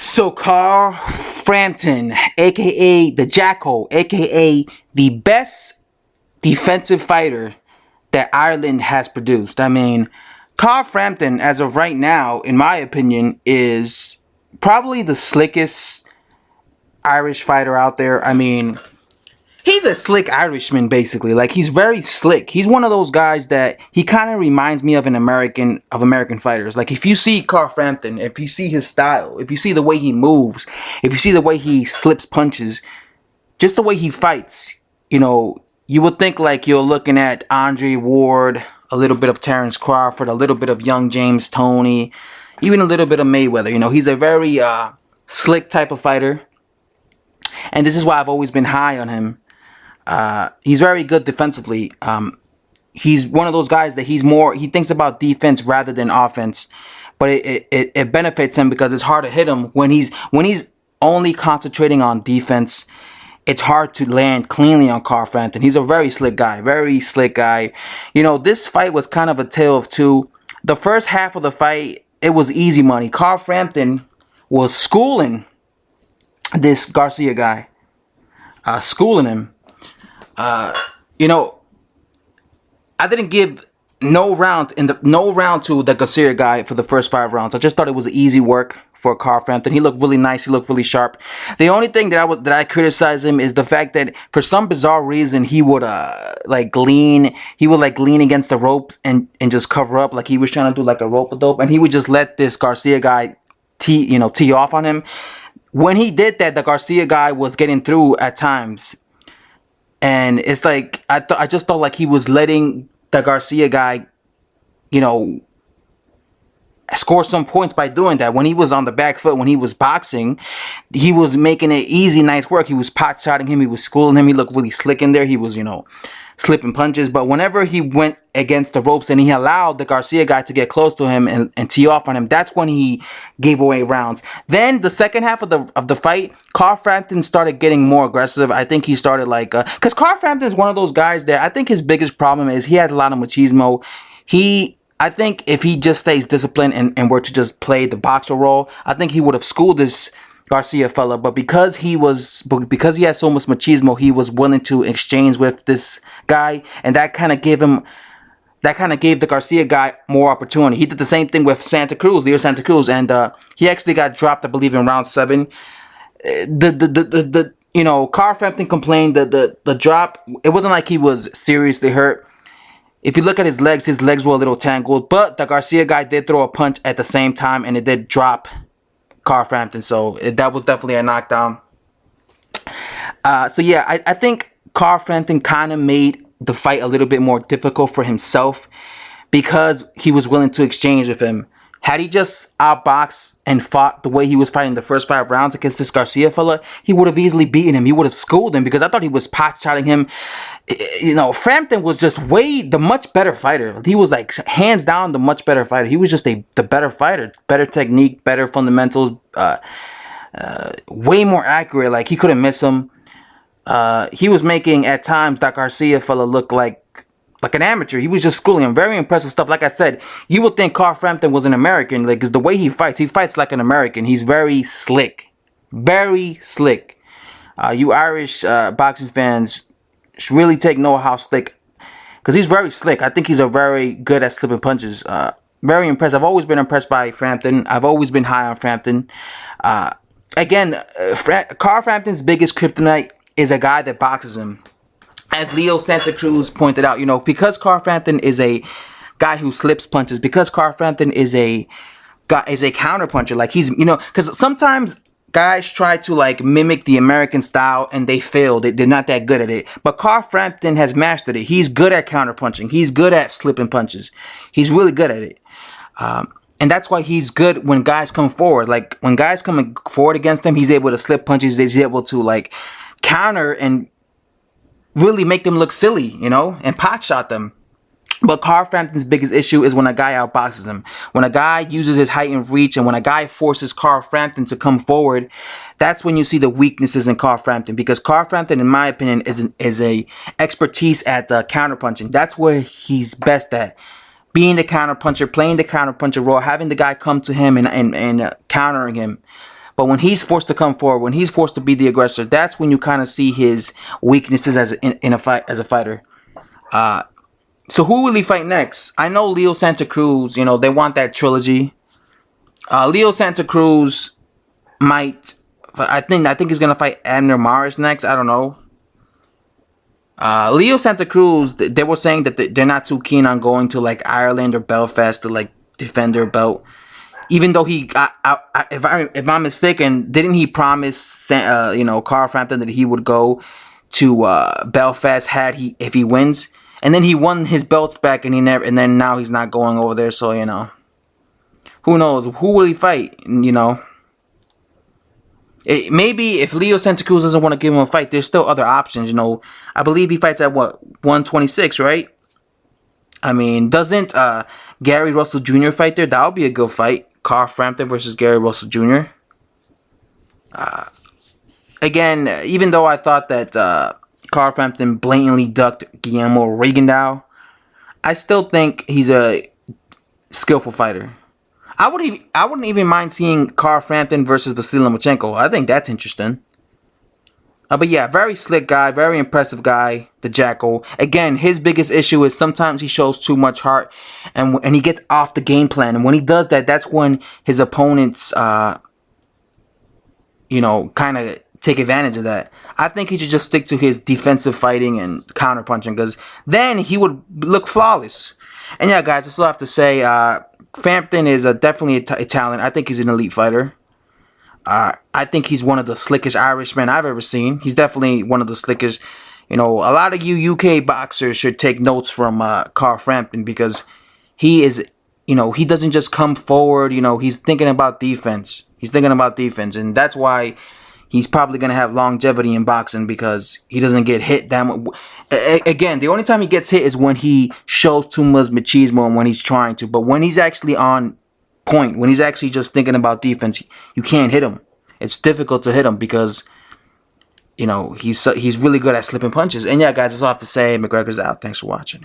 So Carl Frampton, aka the Jackal, aka the best defensive fighter that Ireland has produced. I mean, Carl Frampton, as of right now, in my opinion, is probably the slickest Irish fighter out there. I mean, he's a slick Irishman, basically. Like, he's very slick. He's one of those guys that he kind of reminds me of American fighters. Like, if you see Carl Frampton, if you see his style, if you see the way he moves, if you see the way he slips punches, just the way he fights, you would think like you're looking at Andre Ward, a little bit of Terrence Crawford, a little bit of young James Toney, even a little bit of Mayweather. He's a very slick type of fighter. And this is why I've always been high on him. He's very good defensively. He's one of those guys that he thinks about defense rather than offense. But it benefits him because it's hard to hit him when he's only concentrating on defense. It's hard to land cleanly on Carl Frampton. He's a very slick guy. Very slick guy. This fight was kind of a tale of two. The first half of the fight, it was easy money. Carl Frampton was schooling this Garcia guy. Schooling him. I didn't give no round to the Garcia guy for the first 5 rounds. I just thought it was easy work for Carl Frampton. He looked really nice. He looked really sharp. The only thing that I criticize him is the fact that for some bizarre reason he would lean against the rope and just cover up, like he was trying to do like a rope-a-dope, and he would just let this Garcia guy tee off on him. When he did that, the Garcia guy was getting through at times. And it's like, I just thought like he was letting the Garcia guy, score some points by doing that. When he was on the back foot, when he was boxing, he was making it easy, nice work. He was pot-shotting him. He was schooling him. He looked really slick in there. He was, slipping punches. But whenever he went against the ropes and he allowed the Garcia guy to get close to him and tee off on him, that's when he gave away rounds. Then the second half of the fight, Carl Frampton started getting more aggressive. I think he started because Carl Frampton is one of those guys that I think his biggest problem is he has a lot of machismo. I think if he just stays disciplined and were to just play the boxer role, I think he would have schooled this Garcia fella. But because he had so much machismo, he was willing to exchange with this guy, and that kind of gave the Garcia guy more opportunity. He did the same thing with Leo Santa Cruz, and he actually got dropped, I believe, in round 7. Carl Frampton complained that the drop, it wasn't like he was seriously hurt. If you look at his legs were a little tangled, but the Garcia guy did throw a punch at the same time, and it did drop Carl Frampton, so that was definitely a knockdown. So yeah, I think Carl Frampton kind of made the fight a little bit more difficult for himself because he was willing to exchange with him. Had he just outboxed and fought the way he was fighting the first 5 rounds against this Garcia fella, he would have easily beaten him. He would have schooled him because I thought he was pot-shotting him. Frampton was just the much better fighter. He was like hands down the much better fighter. He was just the better fighter. Better technique, better fundamentals, way more accurate. Like, he couldn't miss him. He was making, at times, that Garcia fella look like an amateur. He was just schooling him. Very impressive stuff. Like I said, you would think Carl Frampton was an American, because the way he fights like an American. He's very slick. Very slick. You Irish boxing fans should really take note how slick, because he's very slick. I think he's very good at slipping punches. Very impressed. I've always been impressed by Frampton. I've always been high on Frampton. Carl Frampton's biggest kryptonite is a guy that boxes him. As Leo Santa Cruz pointed out, because Carl Frampton is a guy who slips punches, because Carl Frampton is a counter puncher, like he's, because sometimes guys try to mimic the American style and they fail. They're not that good at it. But Carl Frampton has mastered it. He's good at counter punching. He's good at slipping punches. He's really good at it. And that's why he's good when guys come forward. Like, when guys come forward against him, he's able to slip punches. He's able to counter and really make them look silly, and pot shot them. But Carl Frampton's biggest issue is when a guy outboxes him. When a guy uses his height and reach, and when a guy forces Carl Frampton to come forward, that's when you see the weaknesses in Carl Frampton. Because Carl Frampton, in my opinion, is a expertise at counter punching. That's where he's best at. Being the counter puncher, playing the counter puncher role, having the guy come to him and countering him. But when he's forced to come forward, when he's forced to be the aggressor, that's when you kind of see his weaknesses in a fight as a fighter. So who will he fight next? I know Leo Santa Cruz. You know, they want that trilogy. Leo Santa Cruz might. I think he's gonna fight Abner Maris next. I don't know. Leo Santa Cruz, they were saying that they're not too keen on going to like Ireland or Belfast to like defend their belt. Even though if I'm mistaken, didn't he promise Carl Frampton that he would go to Belfast if he wins? And then he won his belts back, and then now he's not going over there. So who knows? Who will he fight? Maybe if Leo Santa Cruz doesn't want to give him a fight, there's still other options. I believe he fights at 126, right? I mean, doesn't Gary Russell Jr. fight there? That would be a good fight. Carl Frampton versus Gary Russell Jr. Again, even though I thought that Carl Frampton blatantly ducked Guillermo Rigondeaux, I still think he's a skillful fighter. I wouldn't even mind seeing Carl Frampton versus Vasily Lomachenko. I think that's interesting. But yeah, very slick guy, very impressive guy, the Jackal. Again, his biggest issue is sometimes he shows too much heart, and he gets off the game plan. And when he does that, that's when his opponents, kind of take advantage of that. I think he should just stick to his defensive fighting and counter punching, because then he would look flawless. And yeah, guys, I still have to say, Frampton is definitely a talent. I think he's an elite fighter. I think he's one of the slickest Irishmen I've ever seen. He's definitely one of the slickest. A lot of you UK boxers should take notes from Carl Frampton, because he is, he doesn't just come forward. He's thinking about defense. And that's why he's probably going to have longevity in boxing, because he doesn't get hit that much. Again, the only time he gets hit is when he shows too much machismo and when he's trying to. But when he's actually on point, when he's actually just thinking about defense, you can't hit him. It's difficult to hit him because, he's really good at slipping punches. And yeah, guys, that's all I have to say. McGregor's out. Thanks for watching.